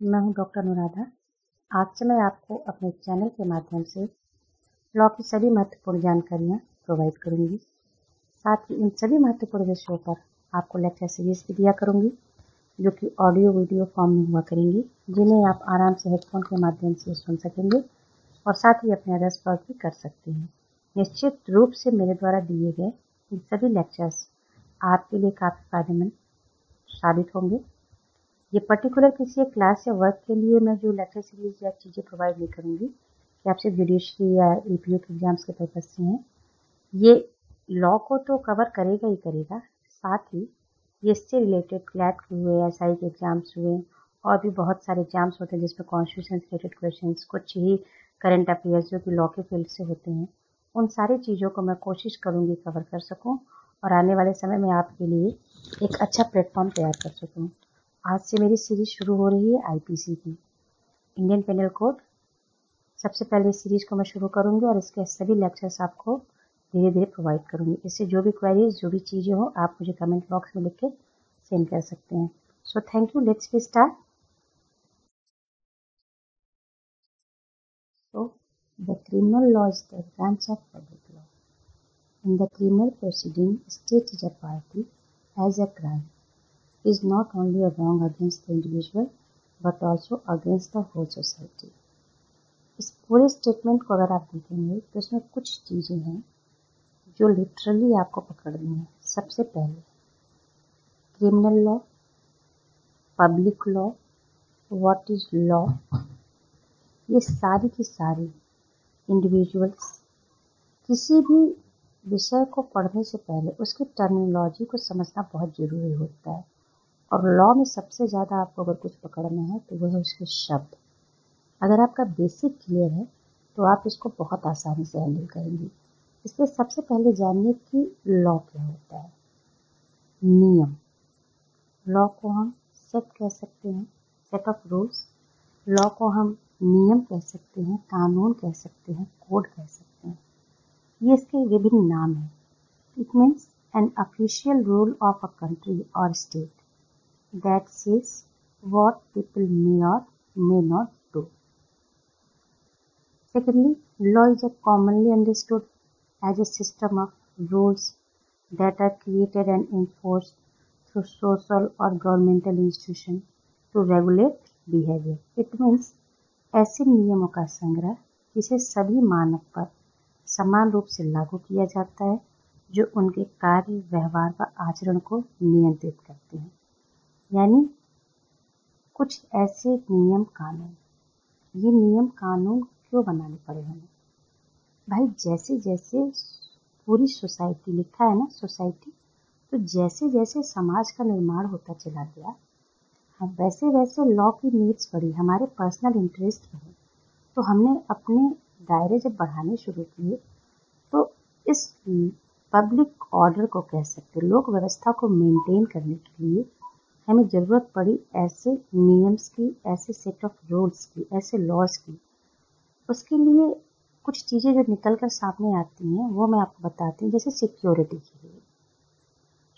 मैं हूं डॉक्टर अनुराधा। आज से मैं आपको अपने चैनल के माध्यम से लॉ की सभी महत्वपूर्ण जानकारियां प्रोवाइड करूंगी। साथ ही इन सभी महत्वपूर्ण विषयों पर आपको लेक्चर सीरीज भी दिया करूंगी, जो कि ऑडियो वीडियो फॉर्म में हुआ करेंगी, जिन्हें आप आराम से हेडफोन के माध्यम से सुन सकेंगे और साथ ही अपने अदर्स वर्क भी कर सकते हैं। निश्चित रूप से मेरे द्वारा दिए गए ये सभी लेक्चर्स आपके लिए काफ़ी फायदेमंद साबित होंगे। ये पर्टिकुलर किसी एक क्लास या वर्क के लिए मैं जो लेक्चर सीरीज या चीज़ें प्रोवाइड नहीं करूँगी कि आप सिर्फ जुडिशरी या एपीयू के एग्जाम्स के पर्पज से हैं। ये लॉ को तो कवर करेगा ही करेगा, साथ ही ये इससे रिलेटेड क्लैट के हुए, एसआई के एग्जाम्स हुए और भी बहुत सारे एग्जाम्स होते हैं जिसमें कॉन्स्टिट्यूशन से रिलेटेड क्वेश्चन, कुछ ही करंट अफेयर्स जो कि लॉ के फील्ड से होते हैं, उन सारी चीज़ों को मैं कोशिश करूँगी कवर कर सकूँ और आने वाले समय में आपके लिए एक अच्छा प्लेटफॉर्म तैयार कर सकूँ। आज से मेरी सीरीज शुरू हो रही है आईपीसी की, इंडियन पेनल कोड। सबसे पहले इस सीरीज को मैं शुरू करूंगी और इसके सभी लेक्चर्स आपको धीरे धीरे प्रोवाइड करूंगी। इससे जो भी क्वेरीज, जो भी चीज़ें हो, आप मुझे कमेंट बॉक्स में लिख के सेंड कर सकते हैं। So thank you, let's be start. So the criminal law is the branch of public law. In the criminal proceeding, state is a party as a crime is not only a wrong against the individual but also against the whole society. इस पूरे statement को अगर आप देखेंगे तो इसमें कुछ चीज़ें हैं जो लिटरली आपको पकड़नी है। सबसे पहले criminal law, public law, what is law, ये सारी की सारी इंडिविजुअल्स किसी भी विषय को पढ़ने से पहले उसकी टर्मिनोलॉजी को समझना बहुत ज़रूरी होता है। और लॉ में सबसे ज़्यादा आपको अगर कुछ पकड़ना है तो वह है उसके शब्द। अगर आपका बेसिक क्लियर है तो आप इसको बहुत आसानी से हैंडल करेंगे। इसलिए सबसे पहले जानिए कि लॉ क्या होता है। नियम, लॉ को हम सेट कह सकते हैं, सेट ऑफ रूल्स। लॉ को हम नियम कह सकते हैं, कानून कह सकते हैं, कोड कह सकते हैं। ये इसके विभिन्न नाम हैं। It means an official rule of a country or state that says what people may or may not do. Secondly, law is commonly understood as a system of rules that are created and enforced through social or governmental institutions to regulate behavior. It means ऐसे नियमों का संग्रह जिसे सभी मानव पर समान रूप से लागू किया जाता है, जो उनके कार्य, व्यवहार व आचरण को नियंत्रित करते हैं। यानी कुछ ऐसे नियम कानून। ये नियम कानून क्यों बनाने पड़े हमें? भाई जैसे जैसे पूरी सोसाइटी, लिखा है ना सोसाइटी, तो जैसे जैसे समाज का निर्माण होता चला गया, हम वैसे वैसे लॉ की नीड्स बढ़ी, हमारे पर्सनल इंटरेस्ट बढ़े, तो हमने अपने दायरे जब बढ़ाने शुरू किए तो इस पब्लिक ऑर्डर को कह सकते, लोक व्यवस्था को मेंटेन करने के लिए हमें ज़रूरत पड़ी ऐसे नियम्स की, ऐसे सेट ऑफ रूल्स की, ऐसे लॉज की। उसके लिए कुछ चीज़ें जो निकल कर सामने आती हैं वो मैं आपको बताती हूँ। जैसे सिक्योरिटी के लिए,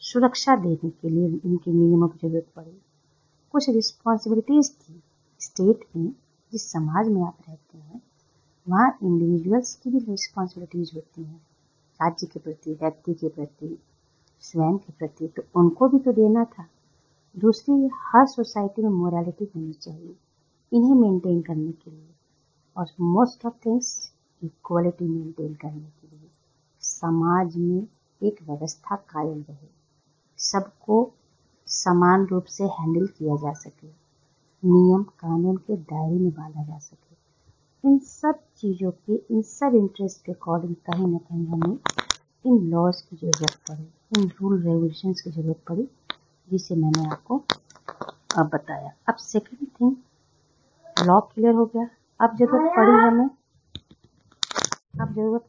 सुरक्षा देने के लिए इनके नियमों की जरूरत पड़ी। कुछ रिस्पॉन्सिबिलिटीज़ थी स्टेट में, जिस समाज में आप रहते हैं वहाँ इंडिविजुअल्स की भी रिस्पॉन्सिबिलिटीज़ होती हैं, राज्य के प्रति, व्यक्ति के प्रति, स्वयं के प्रति, तो उनको भी तो देना था। दूसरी, हर सोसाइटी में मोरालिटी होनी चाहिए इन्हें मेंटेन करने के लिए, और most of things equality maintain करने के लिए, समाज में एक व्यवस्था कायम रहे, सबको समान रूप से हैंडल किया जा सके, नियम कानून के दायरे में बांधा जा सके। इन सब चीज़ों के, इन सब इंटरेस्ट के अकॉर्डिंग कहीं ना कहीं हमें इन लॉज की जरूरत पड़ी, इन रूल रेगुलेशंस की जरूरत पड़ी, जिसे मैंने आपको अब बताया। अब सेकेंड थिंग, लॉ क्लियर हो गया। अब जरूरत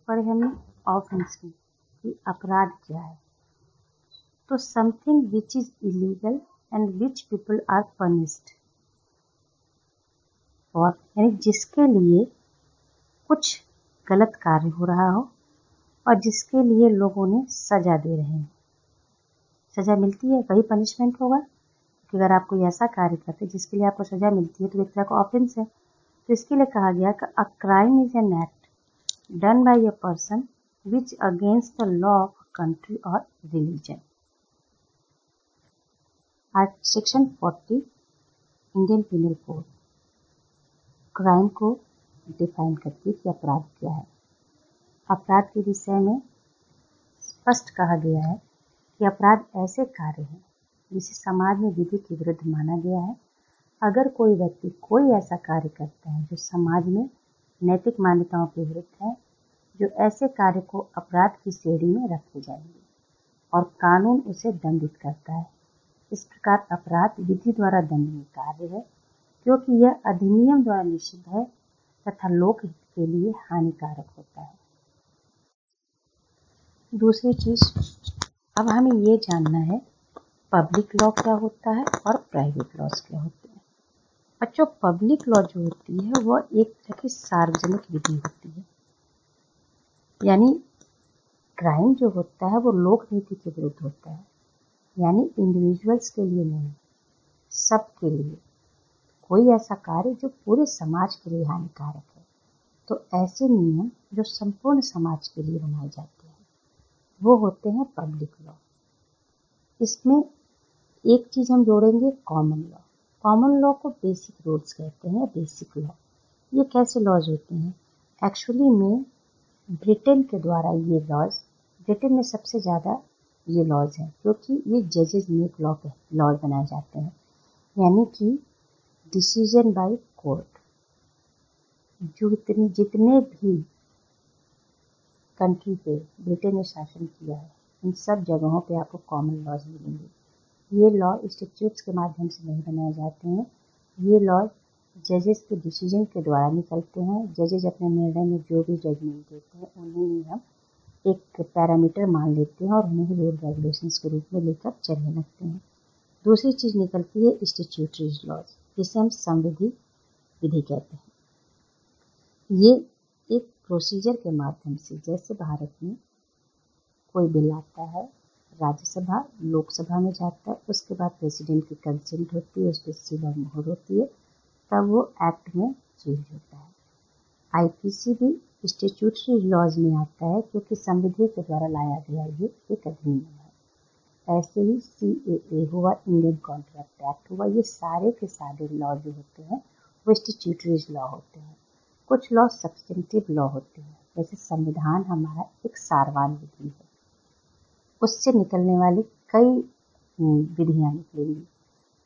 पड़ी हमें ऑफेंस की, कि अपराध क्या है। तो something which is illegal and which people are punished for, यानी जिसके लिए कुछ गलत कार्य हो रहा हो और जिसके लिए लोगों ने सजा दे रहे हैं। सजा मिलती है, वही पनिशमेंट होगा। कि अगर आप कोई ऐसा कार्य करते हैं जिसके लिए आपको सजा मिलती है तो एक तरह का ऑफेंस है। तो इसके लिए कहा गया कि a crime is an act done by a person which against the law of country or religion. Section 40 Indian penal code crime को डिफाइन करती है कि अपराध क्या है। अपराध के विषय में स्पष्ट कहा गया है कि अपराध ऐसे कार्य हैं जिसे समाज में विधि के विरुद्ध माना गया है। अगर कोई व्यक्ति कोई ऐसा कार्य करता है जो समाज में नैतिक मान्यताओं के विरुद्ध है, जो ऐसे कार्य को अपराध की श्रेणी में रखे जाएंगे और कानून उसे दंडित करता है। इस प्रकार अपराध विधि द्वारा दंडनीय कार्य है क्योंकि यह अधिनियम द्वारा निषिद्ध है तथा लोकहित के लिए हानिकारक होता है। दूसरी चीज, अब हमें ये जानना है पब्लिक लॉ क्या होता है और प्राइवेट लॉज क्या होते हैं। बच्चों, पब्लिक लॉ जो होती है वह एक तरह की सार्वजनिक विधि होती है, यानी क्राइम जो होता है वो लोक नीति के विरुद्ध होता है, यानी इंडिविजुअल्स के लिए नहीं, सबके लिए। कोई ऐसा कार्य जो पूरे समाज के लिए हानिकारक है, तो ऐसे नियम जो संपूर्ण समाज के लिए बनाए जाते हैं वो होते हैं पब्लिक लॉ। इसमें एक चीज हम जोड़ेंगे, कॉमन लॉ। कॉमन लॉ को बेसिक रूल्स कहते हैं, बेसिक लॉ। ये कैसे लॉज होते हैं? एक्चुअली में ब्रिटेन के द्वारा ये लॉज, ब्रिटेन में सबसे ज़्यादा ये लॉज हैं क्योंकि ये जजेस मेक लॉज बनाए जाते हैं, यानी कि डिसीजन बाय कोर्ट। जो जितने भी कंट्री पे ब्रिटेन ने शासन किया है इन सब जगहों पे आपको कॉमन लॉज मिलेंगे। ये लॉ इंस्टीट्यूट्स के माध्यम से नहीं बनाए जाते हैं, ये लॉ जजेस के डिसीजन के द्वारा निकलते हैं। जजेस अपने निर्णय में जो भी जजमेंट देते हैं उन्हें ही हम एक पैरामीटर मान लेते हैं और उन्हें ही रूल रेगुलेशंस के रूप में लेकर चलने लगते हैं। दूसरी चीज निकलती है स्टैट्यूटरी लॉज, जिसे हम संविधि विधि कहते हैं। ये एक प्रोसीजर के माध्यम से, जैसे भारत में कोई बिल आता है, राज्यसभा लोकसभा में जाता है, उसके बाद प्रेसिडेंट की कंसेंट होती है, उस पर सील और मोहर होती है, तब वो एक्ट में चेंज होता है। आईपीसी भी स्टैट्यूटरी लॉज में आता है क्योंकि संविधि के द्वारा लाया गया ये एक अधिनियम है। ऐसे ही सीएए हुआ, इंडियन कॉन्ट्रैक्ट एक्ट हुआ, ये सारे के सारे लॉ जो होते हैं वो स्टैट्यूटरी लॉ होते हैं। कुछ लॉ सब्सटेंटिव लॉ होते हैं, जैसे संविधान हमारा एक सारवान विधि है, उससे निकलने वाली कई विधियां निकलेंगी।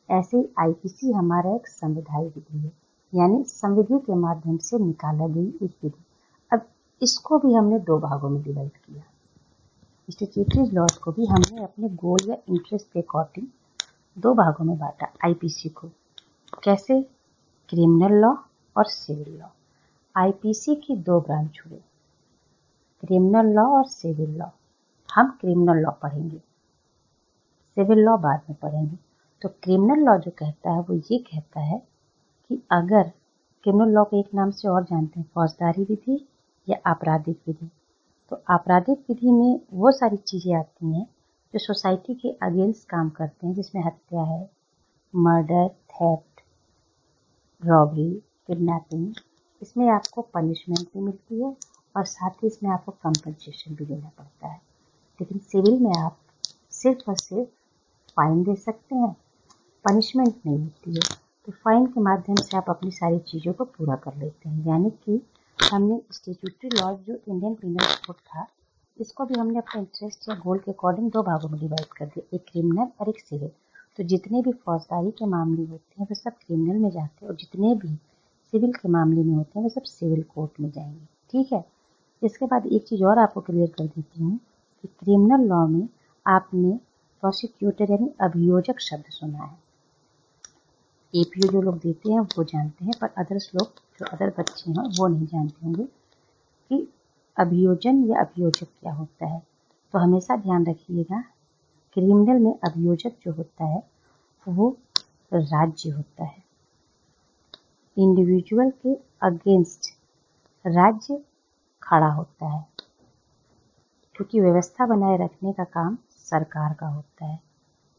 ऐसे ही आईपीसी हमारा एक संविधायी विधि है, यानी संविधि के माध्यम से निकाला गई एक विधि। अब इसको भी हमने दो भागों में डिवाइड किया। स्टैट्यूटरी लॉज को भी हमने अपने गोल या इंटरेस्ट के अकॉर्डिंग दो भागों में बांटा आईपीसी को। कैसे? क्रिमिनल लॉ और सिविल लॉ। आईपीसी की दो ब्रांच हुए, क्रिमिनल लॉ और सिविल लॉ। हम क्रिमिनल लॉ पढ़ेंगे, सिविल लॉ बाद में पढ़ेंगे। तो क्रिमिनल लॉ जो कहता है वो ये कहता है कि अगर क्रिमिनल लॉ को एक नाम से और जानते हैं, फौजदारी विधि या आपराधिक विधि। तो आपराधिक विधि में वो सारी चीज़ें आती हैं जो सोसाइटी के अगेंस्ट काम करते हैं, जिसमें हत्या है, मर्डर, थेफ्ट, रॉबरी, किडनैपिंग। इसमें आपको पनिशमेंट भी मिलती है और साथ ही इसमें आपको कंपनसेशन भी देना पड़ता है। लेकिन सिविल में आप सिर्फ और सिर्फ फाइन दे सकते हैं, पनिशमेंट नहीं होती है। तो फाइन के माध्यम से आप अपनी सारी चीज़ों को पूरा कर लेते हैं। यानी कि हमने स्टैट्यूटरी लॉ जो इंडियन पिनल कोड था, इसको भी हमने अपने इंटरेस्ट या गोल के अकॉर्डिंग दो भागों में डिवाइड कर दिया, एक क्रिमिनल और एक सिविल। तो जितने भी फौजदारी के मामले होते हैं वो सब क्रिमिनल में जाते हैं और जितने भी सिविल के मामले में होते हैं वो सब सिविल कोर्ट में जाएंगे। ठीक है। इसके बाद एक चीज़ और आपको क्लियर कर देती हूँ कि क्रिमिनल लॉ में आपने प्रोसिक्यूटर यानी अभियोजक शब्द सुना है। एपीओ जो लोग देते हैं वो जानते हैं, पर अदर्स लोग, जो अदर बच्चे हैं वो नहीं जानते होंगे कि अभियोजन या अभियोजक क्या होता है। तो हमेशा ध्यान रखिएगा, क्रिमिनल में अभियोजक जो होता है वो राज्य होता है। इंडिविजुअल के अगेंस्ट राज्य खड़ा होता है, क्योंकि व्यवस्था बनाए रखने का काम सरकार का होता है।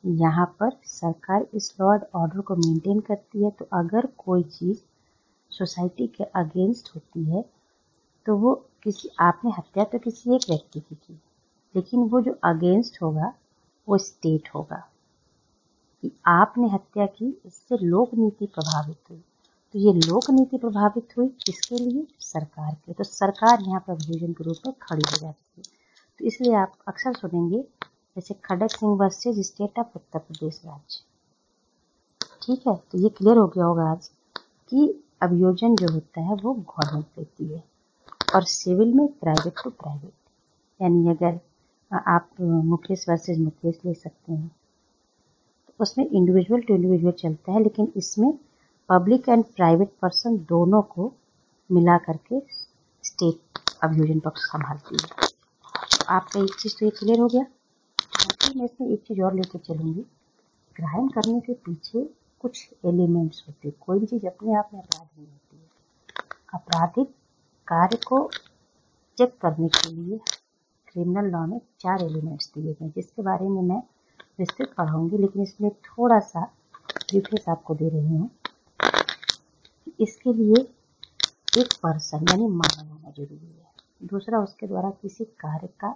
यहाँ पर सरकार इस लॉ एंड ऑर्डर को मेंटेन करती है। तो अगर कोई चीज़ सोसाइटी के अगेंस्ट होती है तो वो आपने हत्या तो किसी एक व्यक्ति की, लेकिन वो जो अगेंस्ट होगा वो स्टेट होगा कि आपने हत्या की, इससे लोक नीति प्रभावित हुई। तो ये लोक नीति प्रभावित हुई किसके लिए? सरकार के। तो सरकार यहाँ पर अभियोजन के रूप में खड़ी हो जाती है। तो इसलिए आप अक्सर सुनेंगे जैसे खड़क Singh versus state of Uttar Pradesh राज्य। ठीक है, तो ये क्लियर हो गया होगा आज कि अभियोजन जो होता है वो गवर्नमेंट देती है और सिविल में प्राइवेट टू प्राइवेट। यानी अगर आप मुकेश वर्सेज मुकेश ले सकते हैं तो उसमें इंडिविजुअल टू इंडिविजुअल चलता है, लेकिन इसमें पब्लिक एंड प्राइवेट पर्सन दोनों को मिला करके स्टेट अभियोजन पक्ष संभालती है। तो आपका एक चीज़ तो ये क्लियर हो गया। बाकी मैं इसमें एक चीज़ और लेकर चलूँगी। क्राइम करने के पीछे कुछ एलिमेंट्स होते हैं। कोई भी चीज़ अपने आप में अपराध नहीं होती है। आपराधिक कार्य को चेक करने के लिए क्रिमिनल लॉ में 4 एलिमेंट्स दिए गए, जिसके बारे में मैं विस्तृत पढ़ाऊंगी, लेकिन इसमें थोड़ा सा ब्रीफनेस आपको दे रही हूँ। इसके लिए एक पर्सन यानी मानव होना जरूरी है। दूसरा, उसके द्वारा किसी कार्य का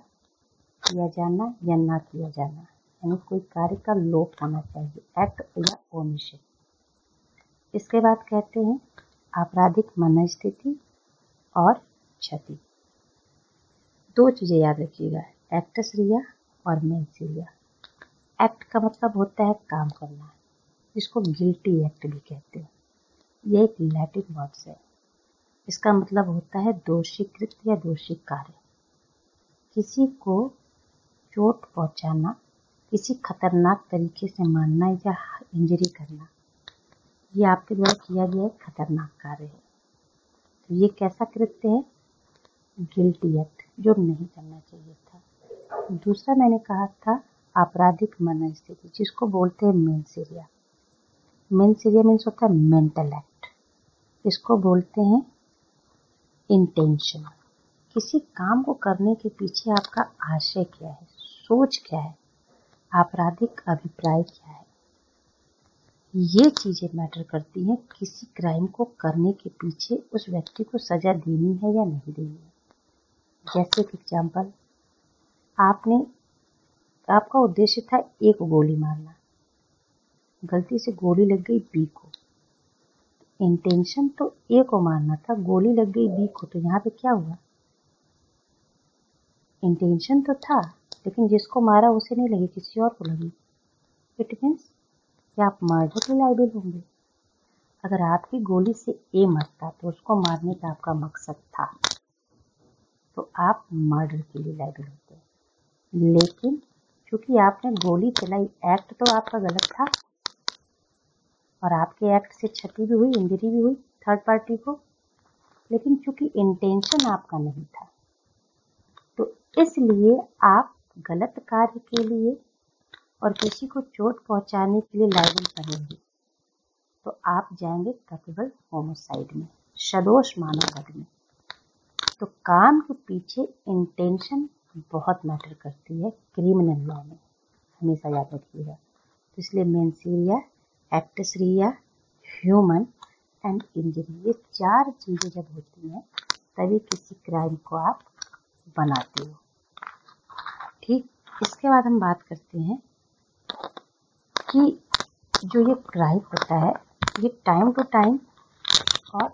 किया जाना या ना किया जाना, यानी कोई कार्य का लोप होना चाहिए, एक्ट या ओमिशन। इसके बाद कहते हैं आपराधिक मनस्थिति और क्षति। 2 चीज़ें याद रखिएगा, एक्टस रिया और मेंस रिया। एक्ट का मतलब होता है काम करना, जिसको गिल्टी एक्ट भी कहते हैं। यह एक लैटिन वर्ड है। इसका मतलब होता है दोषी कृत्य या दोषी कार्य। किसी को चोट पहुंचाना, किसी खतरनाक तरीके से मारना या इंजरी करना, ये आपके द्वारा किया गया एक खतरनाक कार्य है। तो ये कैसा कृत्य है? गिल्टी एक्ट, जो नहीं करना चाहिए था। दूसरा मैंने कहा था आपराधिक मनस्थिति, जिसको बोलते हैं मेंस रिया। मेंस रिया मीन्स होता है मेंटल एक्ट। इसको बोलते हैं इंटेंशन। किसी काम को करने के पीछे आपका आशय क्या है, सोच क्या है, आपराधिक अभिप्राय क्या है, ये चीजें मैटर करती हैं किसी क्राइम को करने के पीछे उस व्यक्ति को सजा देनी है या नहीं देनी है। जैसे कि एग्जाम्पल, आपका उद्देश्य था ए को गोली मारना, गलती से गोली लग गई बी को। इंटेंशन तो ए को मारना था, गोली लग गई बी को, तो यहाँ पे क्या हुआ? इंटेंशन तो था, लेकिन जिसको मारा उसे नहीं लगी, किसी और को लगी। इट मीन्स कि आप मर्डर के लायबिल होंगे। अगर आपकी गोली से ए मरता तो उसको मारने का आपका मकसद था, तो आप मर्डर के लिए लायबिल होते। लेकिन क्योंकि आपने गोली चलाई, एक्ट तो आपका गलत था और आपके एक्ट से क्षति भी हुई, इंजरी भी हुई थर्ड पार्टी को, लेकिन चूंकि इंटेंशन आपका नहीं था, तो इसलिए आप गलत कार्य के लिए और किसी को चोट पहुंचाने के लिए लायबिल बनेंगे। तो आप जाएंगे कैपेबल होमोसाइड में, सदोष मानव वध में। तो काम के पीछे इंटेंशन बहुत मैटर करती है क्रिमिनल लॉ में, हमेशा याद रखिएगा। तो इसलिए mens rea, actus reus, human and injury, ये 4 चीजें जब होती हैं तभी किसी क्राइम को आप बनाते हो। ठीक, इसके बाद हम बात करते हैं कि जो ये क्राइम होता है ये टाइम टू टाइम और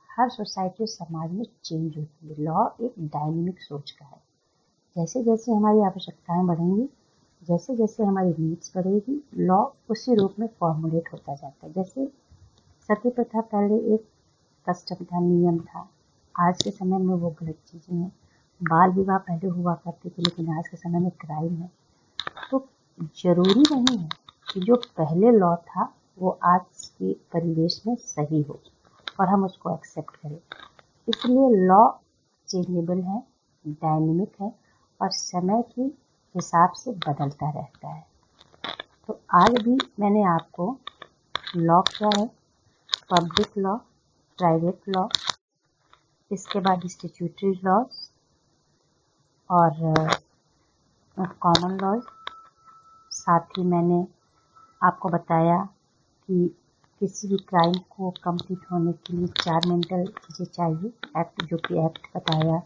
हर सोसाइटी और समाज में चेंज होती है। लॉ एक डायनेमिक सोच का है। जैसे जैसे हमारी आवश्यकताएं बढ़ेंगी, जैसे जैसे हमारी नीड्स बढ़ेगी, लॉ उसी रूप में फॉर्मुलेट होता जाता है। जैसे सती प्रथा पहले एक कस्टम था, नियम था, आज के समय में वो गलत चीज़ें हैं। बाल विवाह पहले हुआ करते थे, लेकिन आज के समय में क्राइम है। तो जरूरी नहीं है कि जो पहले लॉ था वो आज के परिवेश में सही हो और हम उसको एक्सेप्ट करें। इसलिए लॉ चेंजेबल है, डायनेमिक है और समय के हिसाब से बदलता रहता है। तो आज भी मैंने आपको लॉ क्या है, पब्लिक लॉ, प्राइवेट लॉ, इसके बाद स्टैट्यूटरी लॉज और कॉमन लॉज, साथ ही मैंने आपको बताया कि किसी भी क्राइम को कंप्लीट होने के लिए 4 मेंटल चीज़ें चाहिए। एक्ट, जो कि एक्ट बताया,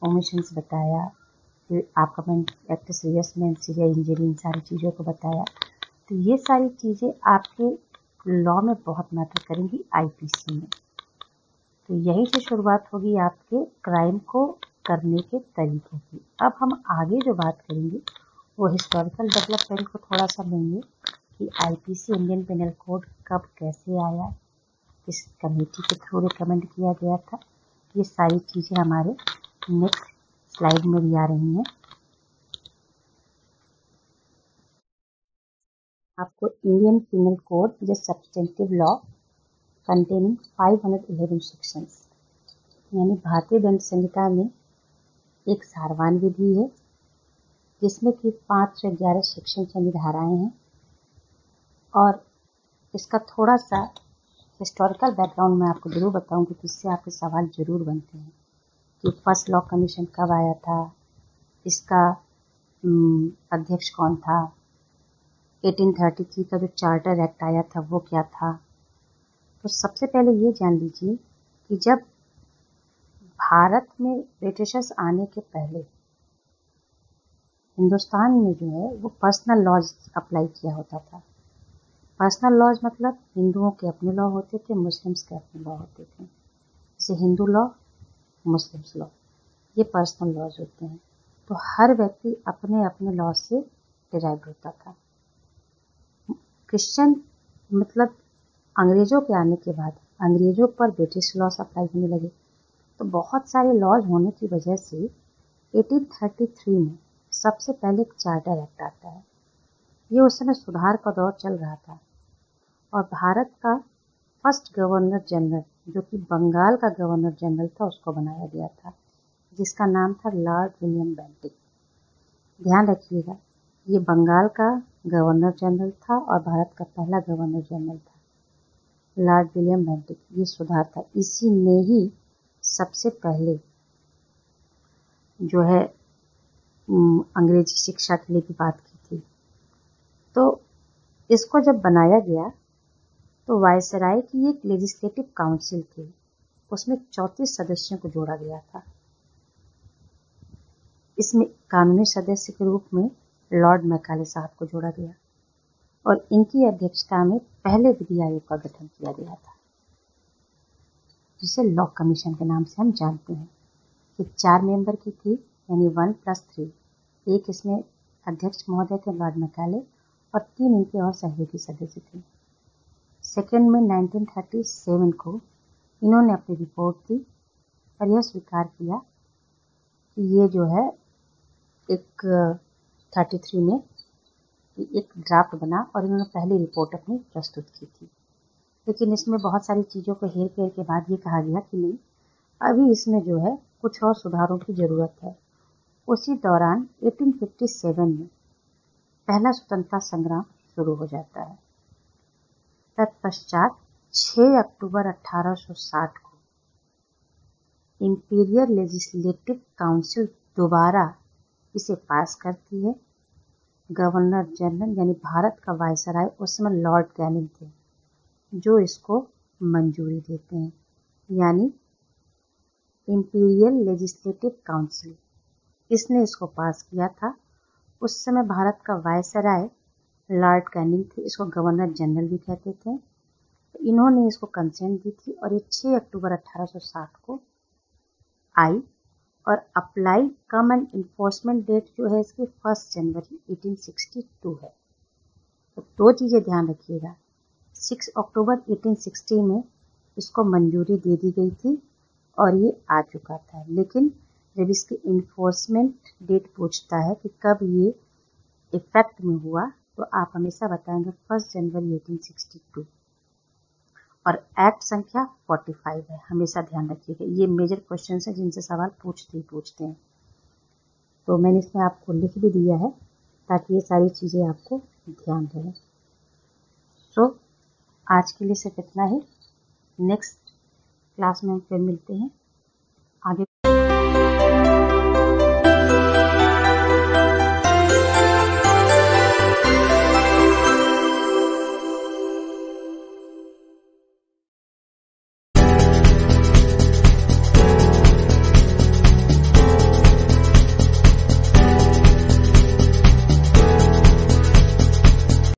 ओमिशंस बताया, फिर आपका एक्ट सीरियसनेस, सीरियस इंजरी, इन सारी चीज़ों को बताया। तो ये सारी चीज़ें आपके लॉ में बहुत मैटर करेंगी आईपीसी में। तो यहीं से शुरुआत होगी आपके क्राइम को करने के तरीकों की। अब हम आगे जो बात करेंगे वो हिस्टोरिकल डेवलपमेंट को थोड़ा सा लेंगे कि आईपीसी, इंडियन पेनल कोड, कब कैसे आया, किस कमेटी के थ्रू रिकमेंड किया गया था। ये सारी चीज़ें हमारे नेक्स्ट स्लाइड में भी आ रही हैं। आपको Indian penal code is a substantive law containing 511 sections, यानी भारतीय दंड संहिता में एक सारवान विधि है जिसमें कि 511 सेक्शन यानी धाराएं हैं। और इसका थोड़ा सा हिस्टोरिकल बैकग्राउंड मैं आपको जरूर बताऊंगी, जिससे आपके सवाल जरूर बनते हैं कि फर्स्ट लॉ कमीशन कब आया था, इसका अध्यक्ष कौन था, 1833 का जो चार्टर एक्ट आया था वो क्या था। तो सबसे पहले ये जान लीजिए कि जब भारत में ब्रिटिशर्स आने के पहले हिंदुस्तान में जो है वो पर्सनल लॉज अप्लाई किया होता था। पर्सनल लॉज मतलब हिंदुओं के अपने लॉ होते थे, मुस्लिम्स के अपने लॉ होते थे। जैसे हिंदू लॉ, मुस्लिम्स लॉ, ये पर्सनल लॉज होते हैं। तो हर व्यक्ति अपने अपने लॉ से डिराइव होता था। क्रिश्चियन मतलब अंग्रेजों के आने के बाद अंग्रेजों पर ब्रिटिश लॉज अप्लाई होने लगे। तो बहुत सारे लॉज होने की वजह से 1833 में सबसे पहले एक चार्टर एक्ट आता है। ये उस समय सुधार का दौर चल रहा था और भारत का फर्स्ट गवर्नर जनरल, जो कि बंगाल का गवर्नर जनरल था, उसको बनाया गया था, जिसका नाम था लॉर्ड विलियम बेंटिक। ध्यान रखिएगा, ये बंगाल का गवर्नर जनरल था और भारत का पहला गवर्नर जनरल था लॉर्ड विलियम बेंटिक। ये सुधार था, इसी ने ही सबसे पहले जो है अंग्रेजी शिक्षा के लिए भी बात की थी। तो इसको जब बनाया गया तो वायसराय की एक लेजिस्लेटिव काउंसिल थी, उसमें 34 सदस्यों को जोड़ा गया था। इसमें कानूनी सदस्य के रूप में लॉर्ड मैकाले साहब को जोड़ा गया और इनकी अध्यक्षता में पहले विधि आयोग का गठन किया गया था, जिसे लॉ कमीशन के नाम से हम जानते हैं। कि 4 मेंबर की थी, यानी 1+3। एक इसमें अध्यक्ष महोदय थे लॉर्ड मैकाले और 3 इनके और सहयोगी सदस्य थे। सेकेंड में 1937 को इन्होंने अपनी रिपोर्ट दी और यह स्वीकार किया कि ये जो है एक 33 में एक ड्राफ्ट बना और इन्होंने पहली रिपोर्ट अपनी प्रस्तुत की थी। लेकिन इसमें बहुत सारी चीज़ों को हेर फेर के बाद ये कहा गया कि नहीं, अभी इसमें जो है कुछ और सुधारों की ज़रूरत है। उसी दौरान 1857 में पहला स्वतंत्रता संग्राम शुरू हो जाता है। तत्पश्चात 6 अक्टूबर 1860 को इंपीरियल लेजिस्लेटिव काउंसिल दोबारा इसे पास करती है। गवर्नर जनरल यानी भारत का वायसराय उस समय लॉर्ड कैनिंग थे, जो इसको मंजूरी देते हैं। यानी इंपीरियल लेजिस्लेटिव काउंसिल, इसने इसको पास किया था। उस समय भारत का वायसराय लॉर्ड कैनिंग थे, इसको गवर्नर जनरल भी कहते थे। तो इन्होंने इसको कंसेंट दी थी और ये 6 अक्टूबर 1860 को आई और apply come and enforcement date जो है इसकी 1 जनवरी 1862 है। तो 2 चीज़ें ध्यान रखिएगा, 6 अक्टूबर 1860 में इसको मंजूरी दे दी गई थी और ये आ चुका था। लेकिन जब इसकी इन्फोर्समेंट डेट पूछता है कि कब ये इफेक्ट में हुआ, तो आप हमेशा बताएंगे 1 जनवरी 1862। और एक्ट संख्या 45 है, हमेशा ध्यान रखिएगा। ये मेजर क्वेश्चन है जिनसे सवाल पूछते ही पूछते हैं। तो मैंने इसमें आपको लिख भी दिया है ताकि ये सारी चीज़ें आपको ध्यान रहे। सो आज के लिए सिर्फ इतना ही। नेक्स्ट क्लास में हम फिर मिलते हैं।